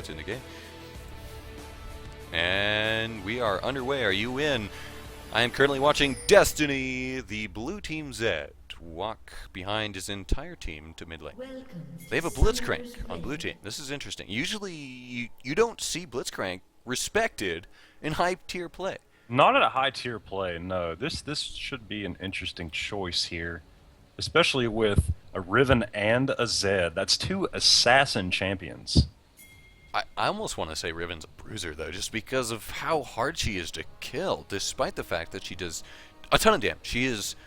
what's in the game. And we are underway. Are you in? I am currently watching Destiny. The blue team Zed walk behind his entire team to mid lane. They have a Blitzcrank on blue team. This is interesting. Usually you don't see Blitzcrank respected in high tier play. Not at a high tier play, no. This should be an interesting choice here, especially with a Riven and a Zed. That's two assassin champions. I almost want to say Riven's a bruiser, though, just because of how hard she is to kill, despite the fact that she does a ton of damage. She is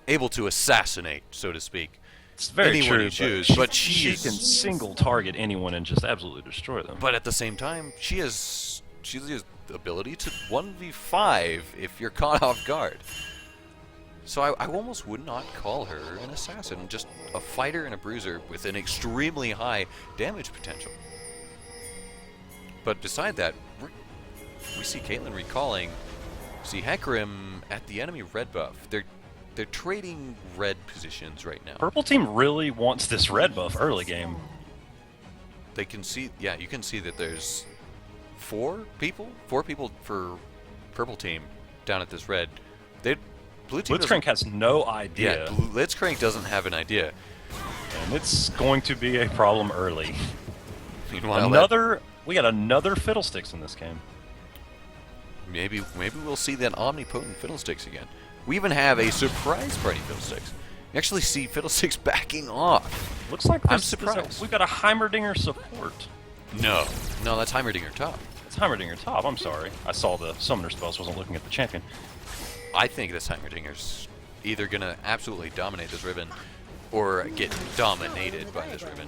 able to assassinate, so to speak, it's very anyone true, you choose, but she can single target anyone and just absolutely destroy them. But at the same time, she has the ability to 1v5 if you're caught off guard. So I almost would not call her an assassin, just a fighter and a bruiser with an extremely high damage potential. But beside that, we see Caitlyn recalling. See Hecarim at the enemy red buff. They're trading red positions right now. Purple team really wants this red buff early game. They can see, yeah, you can see that there's four people for purple team down at this red. Blue team Blitzcrank has no idea. Yeah, Blitzcrank doesn't have an idea. And it's going to be a problem early. Meanwhile, we got another Fiddlesticks in this game. Maybe we'll see that omnipotent Fiddlesticks again. We even have a surprise party Fiddlesticks. You actually see Fiddlesticks backing off. Looks like I'm surprised. We've got a Heimerdinger support. No, that's Heimerdinger top. It's Heimerdinger top, I'm sorry. I saw the summoner spells, wasn't looking at the champion. I think this Heimerdinger's either going to absolutely dominate this Riven or get dominated by this Riven.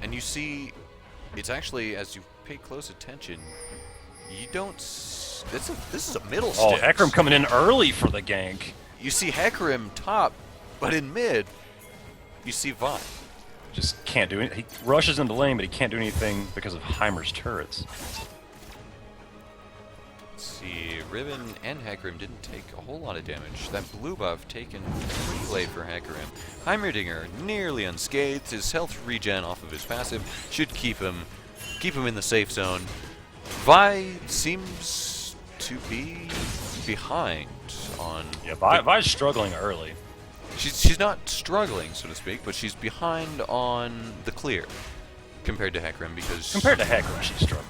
And you see, it's actually, as you pay close attention, you don't... This is a middle stick. Oh, Hecarim coming in early for the gank. You see Hecarim top, but in mid, you see Vi. Just can't do it. He rushes into lane, but he can't do anything because of Heimer's turrets. Let's see, Riven and Hecarim didn't take a whole lot of damage. That blue buff taken pretty late for Hecarim. Heimerdinger nearly unscathed. His health regen off of his passive should keep him in the safe zone. Vi seems to be behind on... Yeah, Vi's struggling early. She's not struggling, so to speak, but she's behind on the clear compared to Hecarim because... Compared to Hecarim, she's struggling.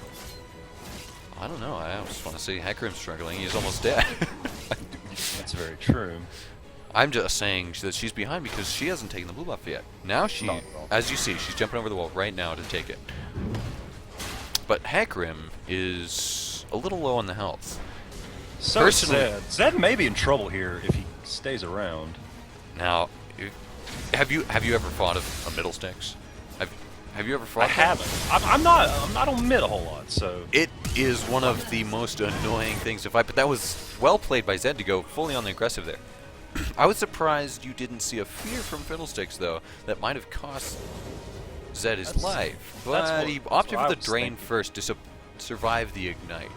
I don't know. I just want to say Hecarim's struggling. He's almost dead. That's very true. I'm just saying that she's behind because she hasn't taken the blue buff yet. Now she, as you see, she's jumping over the wall right now to take it. But Hecarim is a little low on the health. So Personally, Zed may be in trouble here if he stays around. Now, have you ever fought a middle sticks? Have you ever fought? I haven't. I'm not on mid a whole lot, so it is one of the most annoying things to fight. But that was well played by Zed to go fully on the aggressive there. I was surprised you didn't see a fear from Fiddlesticks though. That might have cost Zed his life, but he opted for the drain first to survive the ignite.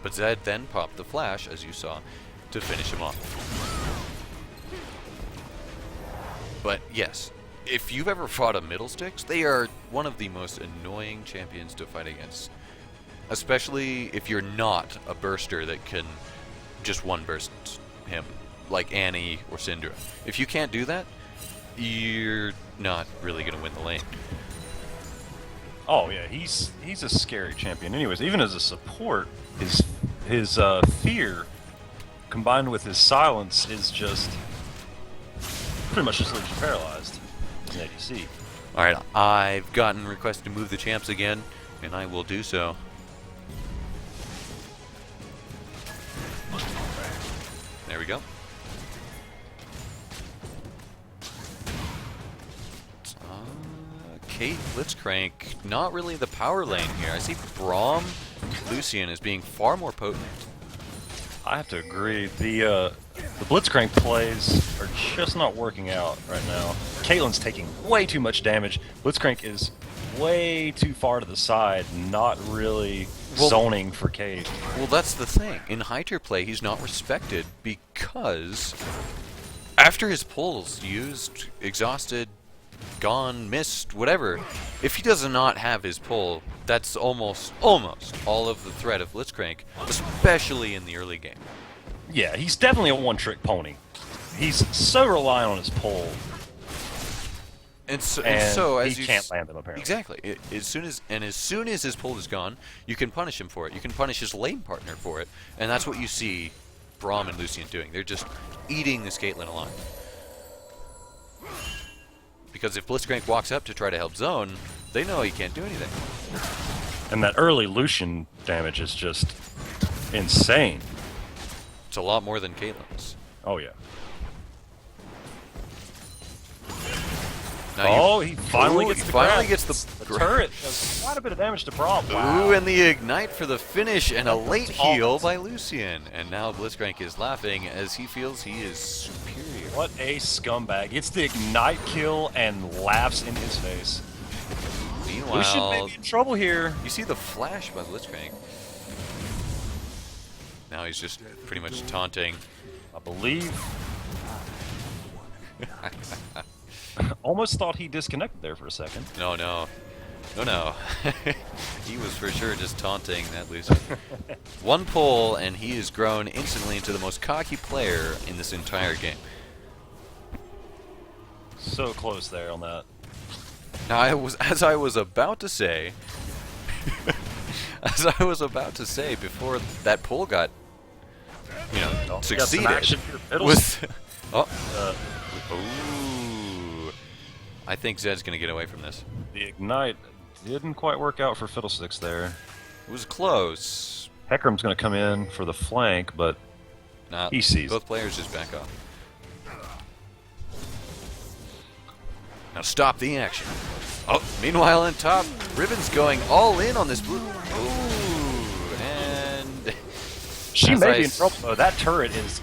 But Zed then popped the flash, as you saw, to finish him off. But yes, if you've ever fought a middle sticks, they are one of the most annoying champions to fight against. Especially if you're not a burster that can just one burst him, like Annie or Syndra. If you can't do that, you're not really going to win the lane. Oh yeah, he's a scary champion. Anyways, even as a support, his fear combined with his silence is just pretty much just leaves you paralyzed as an ADC. Alright, I've gotten requested to move the champs again, and I will do so. There we go. Kate Blitzcrank, not really the power lane here. I see Braum Lucian as being far more potent. I have to agree. The Blitzcrank plays are just not working out right now. Caitlyn's taking way too much damage. Blitzcrank is way too far to the side, not really zoning for Kate. Well, that's the thing. In high tier play, he's not respected because after his pull's used, exhausted, gone, missed, whatever. If he does not have his pull, that's almost all of the threat of Blitzcrank, especially in the early game. Yeah, he's definitely a one-trick pony. He's so reliant on his pull. And so as he you can't land them apparently. Exactly. As soon as his pull is gone, you can punish him for it. You can punish his lane partner for it, and that's what you see Braum and Lucian doing. They're just eating this Caitlyn alive. Because if Blitzcrank walks up to try to help zone, they know he can't do anything. And that early Lucian damage is just insane. It's a lot more than Caitlyn's. Oh yeah. Now he finally gets the finally grab. gets The turret does quite a bit of damage to Braum. Ooh, and the ignite for the finish, and a late That's heal awesome. by Lucian. And now Blitzcrank is laughing as he feels he is superior. What a scumbag. Gets the ignite kill and laughs in his face. Lucian may Meanwhile, be in trouble here. you see the flash by Blitzcrank. Now he's just pretty much taunting. I believe. Almost thought he disconnected there for a second. No. He was for sure just taunting that Lucian. One pull, and he has grown instantly into the most cocky player in this entire game. So close there on that. Now, as I was about to say before that pull got, succeeded. Action here. Ooh. I think Zed's gonna get away from this. The ignite didn't quite work out for Fiddlesticks there. It was close. Heckram's going to come in for the flank, but Nah, he sees. both players just back off. Now stop the action. Oh, meanwhile on top, Riven's going all in on this blue. Ooh, and She as may I be in trouble, though. That turret is...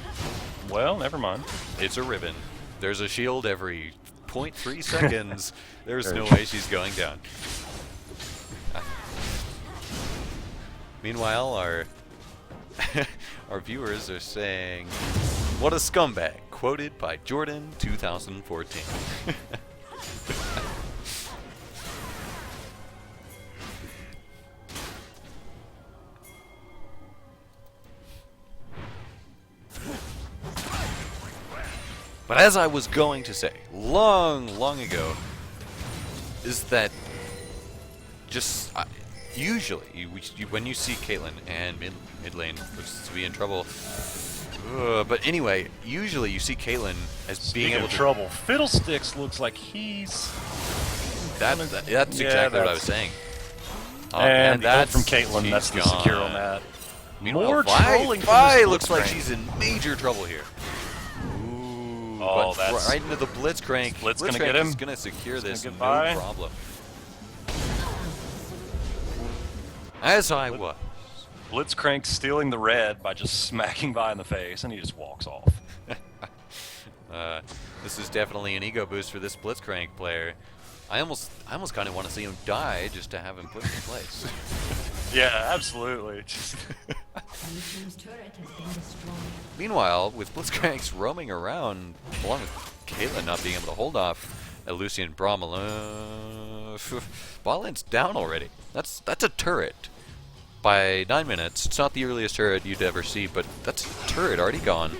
Well, never mind. It's a Riven. There's a shield every 0.3 seconds. There's no way she's going down. Meanwhile, our viewers are saying, "What a scumbag!" Quoted by Jordan 2014. But as I was going to say, long ago, is that just usually when you see Caitlyn and mid lane looks to be in trouble, but anyway, usually you see Caitlyn as being able to trouble. Fiddlesticks looks like he's... That's exactly what I was saying. And that's from Caitlyn, that's the secure on that. Meanwhile, More Vi trolling from this looks like Blitzcrank. she's in major trouble here. Ooh, Oh, but that's... right into the Blitzcrank. Blitz gonna get him? Is gonna secure this, no get Vi? problem. As I was. Blitzcrank stealing the red by just smacking Vi in the face, and he just walks off. This is definitely an ego boost for this Blitzcrank player. I almost kind of want to see him die just to have him put in place. Yeah, absolutely. Meanwhile, with Blitzcranks roaming around, along with Caitlyn not being able to hold off a Lucian Braum alone, bot lane's down already. That's a turret. By 9 minutes, it's not the earliest turret you'd ever see, but that's a turret already gone,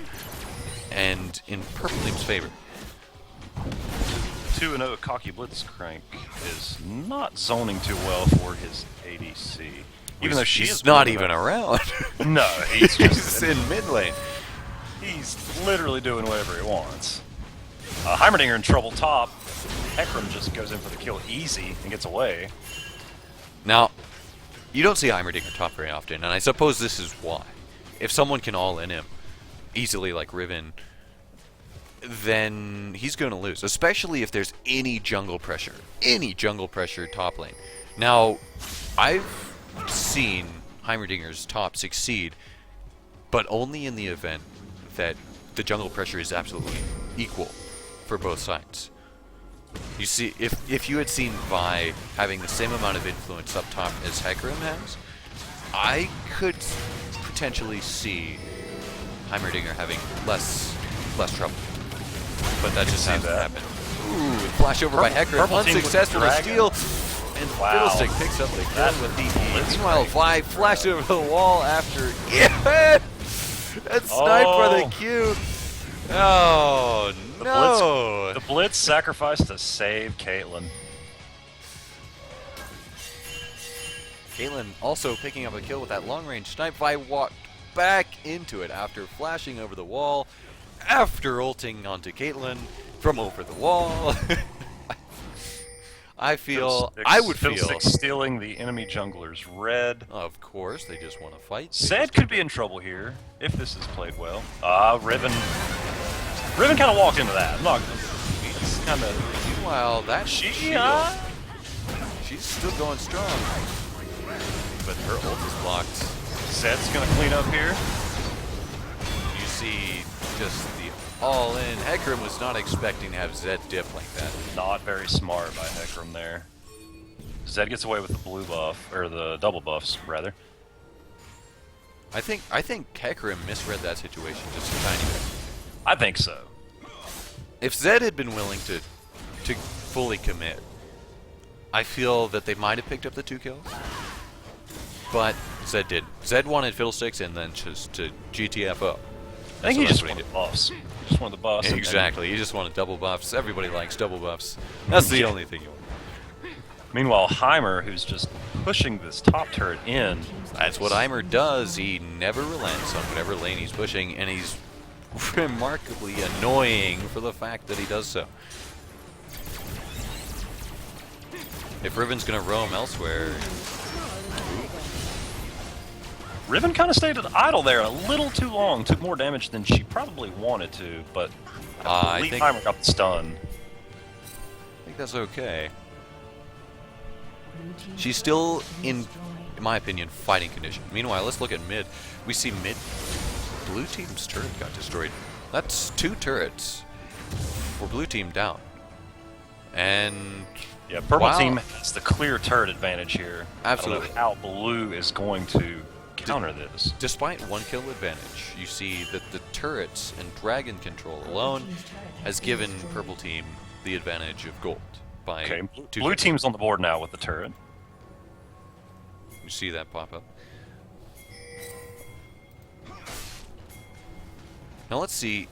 and in Purple Team's favor. 2-0 cocky Blitzcrank is not zoning too well for his ADC. Even though she's not even around. No, he's He's in mid lane. He's literally doing whatever he wants. Heimerdinger in trouble top. Heckram just goes in for the kill easy and gets away. Now, you don't see Heimerdinger top very often, and I suppose this is why. If someone can all in him easily like Riven, then he's going to lose, especially if there's any jungle pressure top lane. Now, I've seen Heimerdinger's top succeed, but only in the event that the jungle pressure is absolutely equal for both sides. You see, if you had seen Vi having the same amount of influence up top as Hecarim has, I could potentially see Heimerdinger having less trouble. But that just seems to happen. Ooh, flash over by Hecarim, purple team with unsuccessful to dragon. steal. And Wow. Fiddlestick picks up the kill with DP. Meanwhile, great. Vi flashed over the wall after. Yeah! That's sniped for the Q. Oh, no. The Blitz sacrificed to save Caitlyn. Caitlyn also picking up a kill with that long-range snipe. Vi walked back into it after flashing over the wall, after ulting onto Caitlyn from over the wall. I would feel. Stealing the enemy jungler's red. Of course, they just want to fight. Zed could be in trouble here if this is played well. Riven kind of walked into that. I'm not. It's kind of. Meanwhile, that She's still going strong, but her ult is blocked. Zed's gonna clean up here. You see, just the all-in. Hecarim was not expecting to have Zed dip like that. Not very smart by Hecarim there. Zed gets away with the blue buff, or the double buffs, rather. I think Hecarim misread that situation just a tiny bit. I think so. If Zed had been willing to fully commit, I feel that they might have picked up the 2 kills. But Zed did. Zed wanted Fiddlesticks and then just to GTFO. I think he just wanted the buffs. He just wanted the buffs. Exactly. He just wanted double buffs. Everybody likes double buffs. That's the only thing you want. Meanwhile, Heimer, who's just pushing this top turret in. That's what Heimer does. He never relents on whatever lane he's pushing, and he's remarkably annoying for the fact that he does so. If Riven's going to roam elsewhere... Riven kind of stayed idle there a little too long. Took more damage than she probably wanted to, but I believe Heimer got the stun. I think that's okay. She's still in my opinion, fighting condition. Meanwhile, let's look at mid. We see mid. Blue team's turret got destroyed. That's 2 turrets for blue team down. And yeah, purple team has the clear turret advantage here. Absolutely. I don't know how blue is going to counter this. Despite 1 kill advantage, you see that the turrets and dragon control alone has given purple team the advantage of gold. By okay, blue team's on the board now with the turret. You see that pop up. Now let's see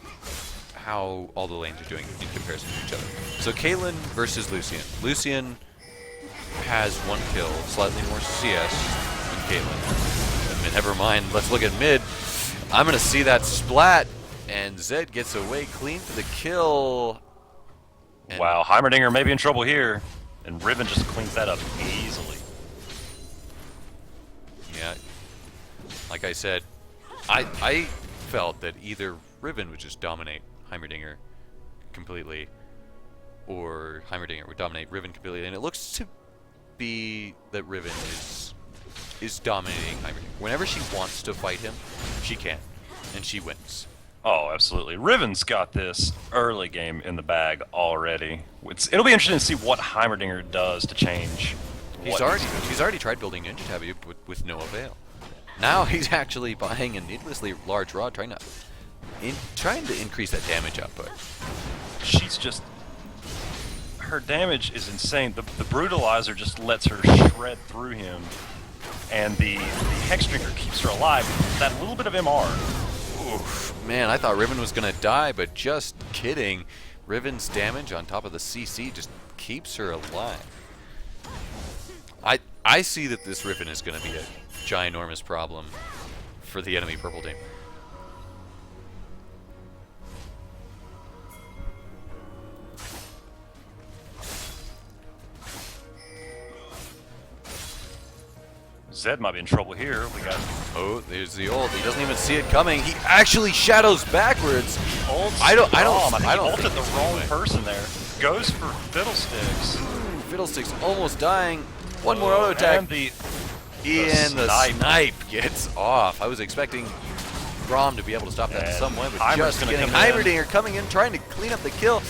how all the lanes are doing in comparison to each other. So Caitlyn versus Lucian. Lucian has 1 kill, slightly more CS than Caitlyn. I mean, never mind, let's look at mid. I'm going to see that splat, and Zed gets away clean for the kill. And wow, Heimerdinger may be in trouble here, and Riven just cleans that up easily. Yeah, like I said, I felt that either Riven would just dominate Heimerdinger completely, or Heimerdinger would dominate Riven completely, and it looks to be that Riven is dominating Heimerdinger. Whenever she wants to fight him, she can, and she wins. Oh, absolutely. Riven's got this early game in the bag already. It'll be interesting to see what Heimerdinger does to change. He's already tried building Ninja Tabi with no avail. Now he's actually buying a needlessly large rod, trying to increase that damage output. She's just... her damage is insane. The Brutalizer just lets her shred through him, and the Hexdrinker keeps her alive with that little bit of MR. Oof, man, I thought Riven was going to die, but just kidding. Riven's damage on top of the CC just keeps her alive. I see that this Riven is going to be a ginormous problem for the enemy purple team. Zed might be in trouble here. We got... oh, there's the ult. He doesn't even see it coming. He actually shadows backwards. I don't ulted the wrong person there. Goes for Fiddlesticks. Fiddlesticks almost dying. One more auto attack. And the snipe gets off. I was expecting Braum to be able to stop that in some way, but just getting Heimerdinger coming in, trying to clean up the kill,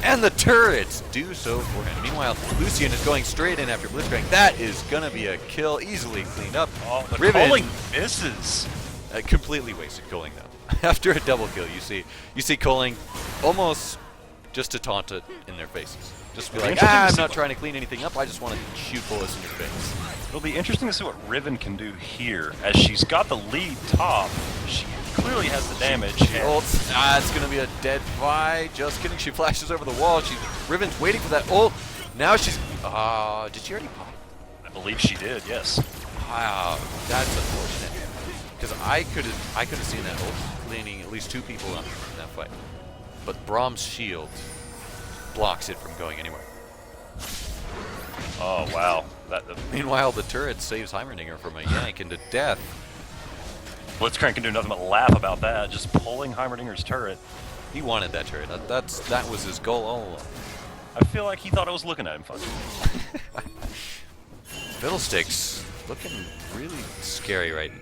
and the turrets do so for him. Meanwhile, Lucian is going straight in after Blitzcrank. That is going to be a kill, easily cleaned up. Oh, the Riven culling misses. Completely wasted culling though. After a double kill, you see culling almost just to taunt it in their faces. Just be It'll be like, interesting to I'm see not what- trying to clean anything up, I just want to shoot bullets in your face. It'll be interesting to see what Riven can do here. As she's got the lead top, she clearly has the damage. and- Ults. It's going to be a dead Vi. Just kidding. She flashes over the wall. Riven's waiting for that ult. Now she's... did she already pop? I believe she did, yes. Wow, that's unfortunate. Because I could have seen that ult cleaning at least 2 people up in that fight. But Braum's shield blocks it from going anywhere. Oh, wow. Meanwhile, the turret saves Heimerdinger from a yank into death. Blitzcrank can do nothing but laugh about that, just pulling Heimerdinger's turret. He wanted that turret. That was his goal all along. I feel like he thought I was looking at him funny. Fiddlesticks looking really scary right now.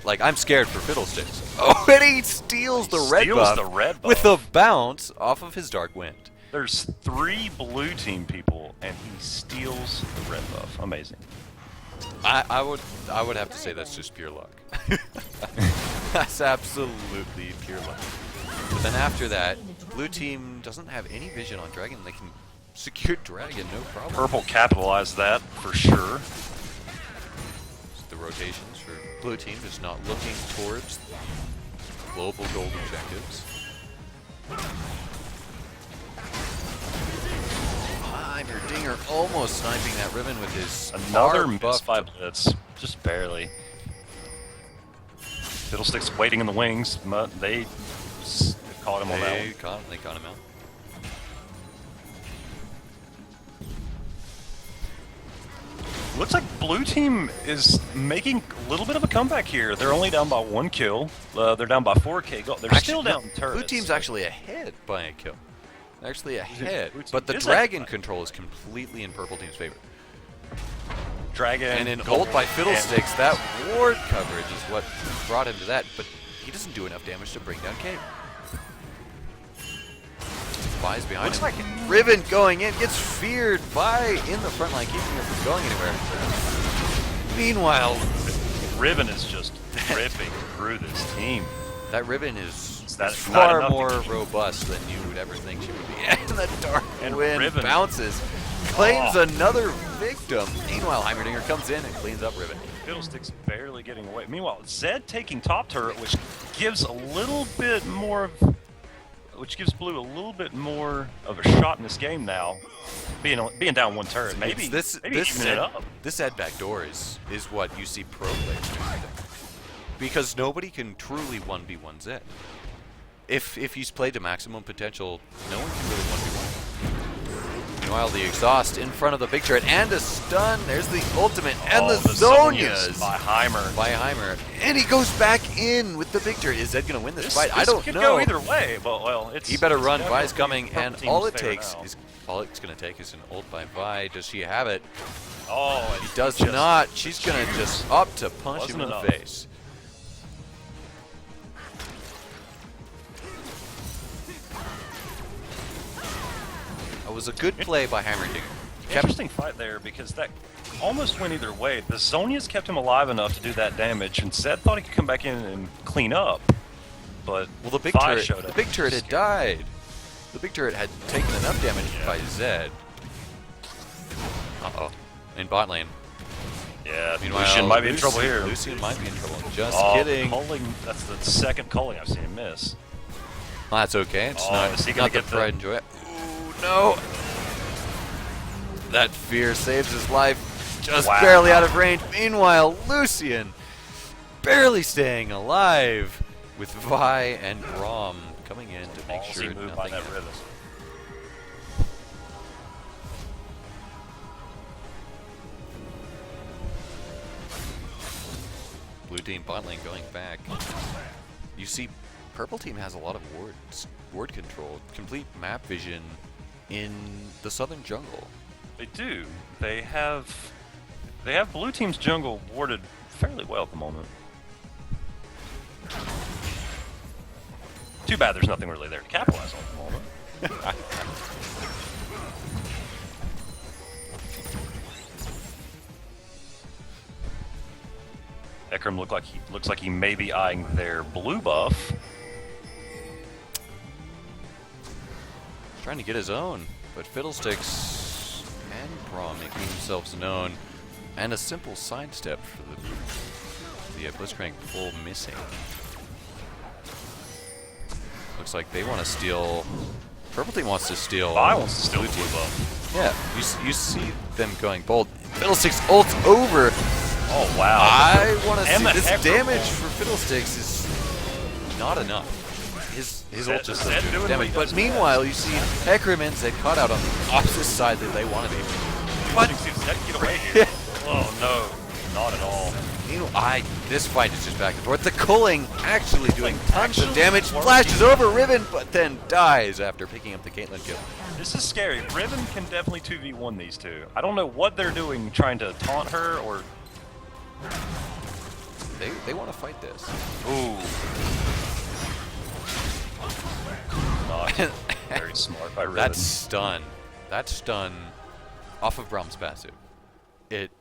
Like, I'm scared for Fiddlesticks. Oh, and he steals the red buff with a bounce off of his Dark Wind. There's 3 blue team people, and he steals the red buff. Amazing. I would have to say that's just pure luck. That's absolutely pure luck. But then after that, blue team doesn't have any vision on Dragon. They can secure Dragon, no problem. Purple capitalized that for sure. The rotations for blue team is not looking towards global gold objectives. Heimerdinger almost sniping that Riven with his Another hard miss buff. by Blitz, just barely. Fiddlesticks waiting in the wings, but they caught him on that one. They caught him out. Looks like blue team is making a little bit of a comeback here. They're only down by 1 kill. They're down by 4K gold. They're still down in turrets. Blue team's actually ahead by a kill. Actually ahead. Blue team But the is Dragon ahead. control is completely in purple team's favor. Dragon And in gold, ult by Fiddlesticks, and- that ward coverage is what brought him to that. But he doesn't do enough damage to bring down Cave. Vi's behind Looks him. like Riven going in, gets feared. Vi in the front line, keeping him from going anywhere. Meanwhile, Riven is just ripping through this team. that Riven is That's not far enough to more keep- robust than you would ever think she would be. And the Dark And Wind Riven- bounces, claims Oh. another victim. Meanwhile, Heimerdinger comes in and cleans up Riven. Fiddlesticks barely getting away. Meanwhile, Zed taking top turret, which gives a little bit more of, which gives Blue a little bit more of a shot in this game now. Being down 1 turret, maybe It's maybe even it up. This ad back door is what you see pro players doing. Because nobody can truly 1v1 Zed. If he's played to maximum potential, no one can really 1v1. Meanwhile, the exhaust in front of the big turret and a stun. There's the ultimate and Oh, the Zonias by Heimer. by Heimer. And he goes back in with the big turret. Is Zed going to win this fight? I don't could know. go either way, but well, it's. He better it's run. definitely Vi's coming, purple and team's all it favor takes now. is all it's going to take is an ult by Vi. Does she have it? Oh, and He does just- not. She's going to just up to punch him Wasn't in the enough. face. That was a good play by Heimerdinger. Interesting fight there because that almost went either way. The Zonias kept him alive enough to do that damage, and Zed thought he could come back in and clean up. But Well, the big Vi turret. showed The up. big turret had died. The big turret had taken enough damage by Zed. Uh-oh. In bot lane. Yeah, Meanwhile, Lucian might be in trouble here. Lucian might be in trouble. Just Oh, kidding. Culling, that's the second culling I've seen him miss. Well, that's okay. It's Oh, not, is he gonna not the get the- pride and joy. Ooh, no. That fear saves his life. Just Wow. barely out of range. Meanwhile, Lucian barely staying alive with Vi and Braum coming in to make Ballsy sure move by nothing that happens. Riven. Blue team bot lane going back. You see, purple team has a lot of ward control, complete map vision in the southern jungle. They do. They have blue team's jungle warded fairly well at the moment. Too bad there's nothing really there to capitalize on at the moment. Ekram looks like he may be eyeing their blue buff. trying to get his own, but Fiddlesticks and Braum making themselves known, and a simple sidestep for the Blitzcrank full missing. Looks like they want to steal. Purple team wants to steal. I wants to steal blue blue team. buff. Yeah, you see them going bold. Fiddlesticks ults over. Oh wow! I want to And see the this Hecker damage ult. for Fiddlesticks is not enough. His ult just Zed doesn't do doing damage. what But he does meanwhile, you see Hecarim and Zed caught out on the opposite side that they want to be. But get away here. Oh no, not at all. This fight is just back and forth. The culling actually doing tons of actually damage. working. Flashes over Riven, but then dies after picking up the Caitlyn kill. This is scary. Riven can definitely 2v1 these two. I don't know what they're doing, trying to taunt her or. They want to fight this. Ooh. Not very smart by Riven. That stun off of Braum's passive.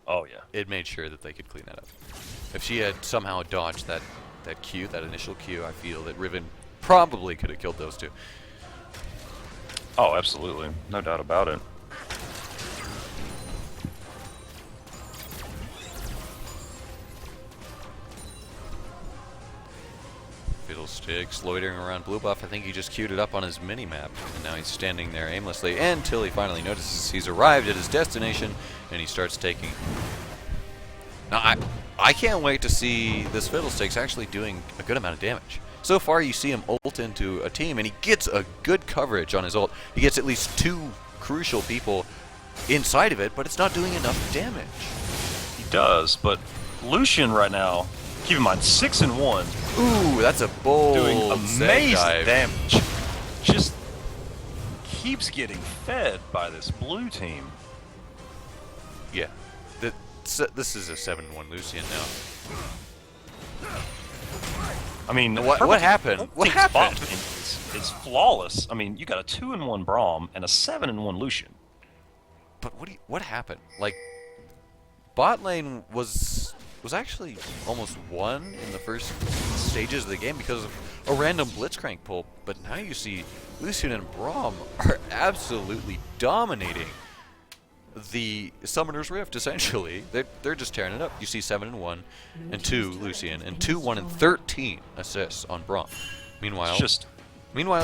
Oh yeah. It made sure that they could clean that up. If she had somehow dodged that Q, that initial Q, I feel that Riven probably could have killed those two. Oh, absolutely. No doubt about it. Fiddlesticks loitering around blue buff. I think he just queued it up on his mini-map, and now he's standing there aimlessly until he finally notices he's arrived at his destination, and he starts taking. Now, I can't wait to see this Fiddlesticks actually doing a good amount of damage. So far, you see him ult into a team, and he gets a good coverage on his ult. He gets at least 2 crucial people inside of it, but it's not doing enough damage. He does, but Lucian right now, keep in mind, 6-1. Ooh, that's a bold Doing Zed amazing dive. damage. Just keeps getting fed by this blue team. Yeah. This is a 7-1 Lucian now. I mean, What happened? What happened? It's flawless. I mean, you got a 2-1 Braum and a 7-1 Lucian. But what happened? Like, bot lane was actually almost won in the first stages of the game because of a random Blitzcrank pull. But now you see Lucian and Braum are absolutely dominating the Summoner's Rift, essentially. They're just tearing it up. You see 7-1 and 2 Lucian and 2-1 and 13 assists on Braum. Meanwhile,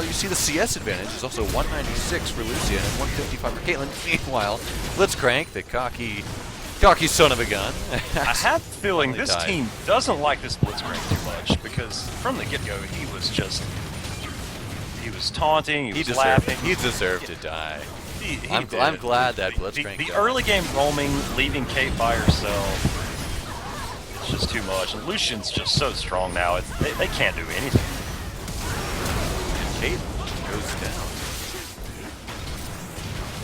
you see the CS advantage is also 196 for Lucian and 155 for Caitlyn. Meanwhile, Blitzcrank, the cocky son of a gun. I have the feeling this died. team doesn't like this Blitzcrank too much because from the get-go he was taunting, he was laughing. He deserved to die. He I'm did. glad that Blitzcrank The died. early game roaming, leaving Kate by herself, it's just too much. And Lucian's just so strong now, they can't do anything. Kate goes down.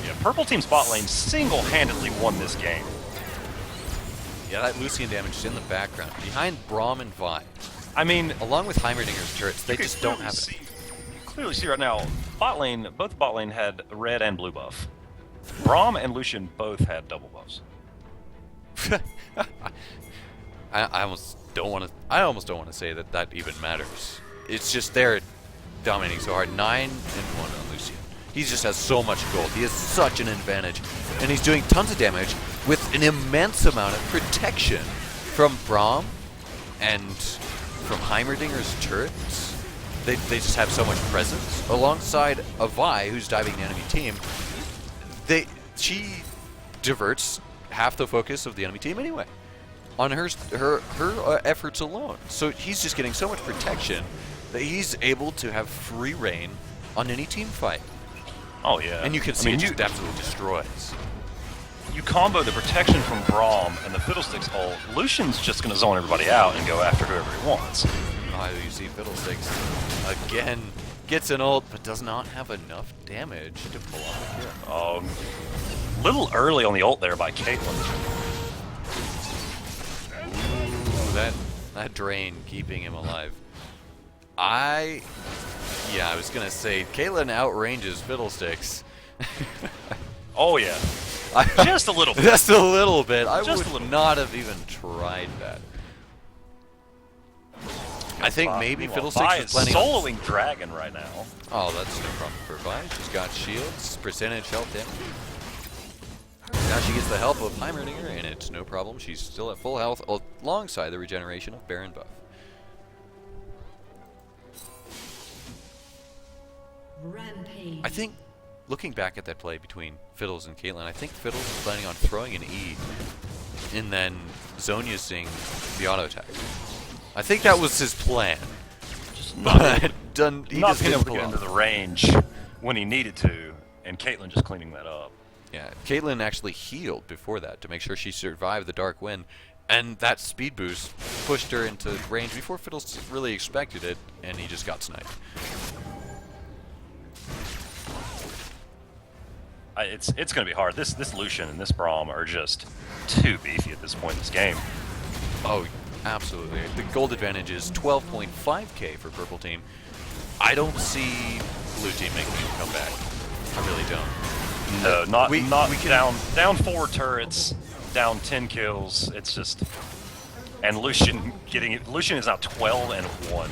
Yeah, Purple Team's bot lane single-handedly won this game. Yeah, that Lucian damage is in the background. Behind Braum and Vi. I mean, Along with Heimerdinger's turrets, they you can just don't clearly have see- it. you clearly see right now, both bot lane had red and blue buff. Braum and Lucian both had double buffs. I almost don't want to say that even matters. It's just they're dominating so hard. 9-1 on Lucian. He just has so much gold. He has such an advantage, and he's doing tons of damage with an immense amount of protection from Braum and from Heimerdinger's turrets. They just have so much presence alongside a Vi who's diving the enemy team. She diverts half the focus of the enemy team anyway on her efforts alone. So he's just getting so much protection that he's able to have free reign on any team fight. Oh yeah. And you can see it just absolutely destroys. You combo the protection from Braum and the Fiddlesticks ult, Lucian's just going to zone everybody out and go after whoever he wants. You see Fiddlesticks again gets an ult, but does not have enough damage to pull off a kill. Oh, little early on the ult there by Caitlyn. Ooh, that drain keeping him alive. I was gonna say Caitlyn outranges Fiddlesticks. Oh yeah, just a little bit. Just a little bit. I Just would a little not have even tried that. I think spot. maybe Meanwhile, Fiddlesticks Vi was is planning on... soloing Dragon right now. Oh, that's no problem for Vi. She's got shields, percentage health damage. Now she gets the help of Heimerdinger, and it's no problem. She's still at full health alongside the regeneration of Baron buff. Rampage. I think, looking back at that play between Fiddles and Caitlyn, I think Fiddles was planning on throwing an E and then Zoniusing the auto attack. I think that was his plan. But He he not just being able didn't to pull get off. into the range when he needed to, and Caitlyn just cleaning that up. Yeah, Caitlyn actually healed before that to make sure she survived the Dark Wind, and that speed boost pushed her into range before Fiddles really expected it, and he just got sniped. It's going to be hard. This Lucian and this Braum are just too beefy at this point in this game. Oh, absolutely. The gold advantage is 12.5k for Purple Team. I don't see Blue Team making a comeback. I really don't. No, not we can- down 4 turrets, down 10 kills. It's just, and Lucian getting it. Lucian is now 12-1.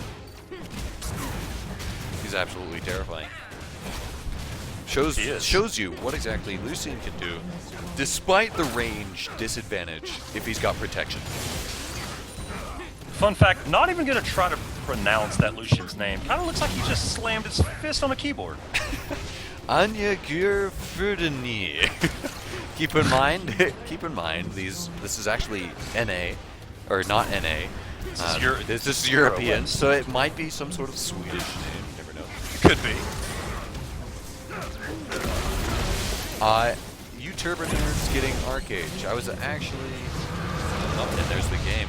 He's absolutely terrifying. He is. Shows you what exactly Lucian can do, despite the range disadvantage if he's got protection. Fun fact: not even gonna try to pronounce that Lucian's name. Kind of looks like he just slammed his fist on a keyboard. Anya Gurfurdani. Keep in mind, this is actually NA, or not NA. This is European, so it might be some sort of Swedish name. You never know. Could be. You Turbo Nerds getting Arcage. I was actually up, and there's the game.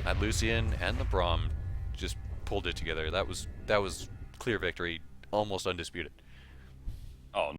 At Lucian and the Braum just pulled it together. That was clear victory, almost undisputed. Oh.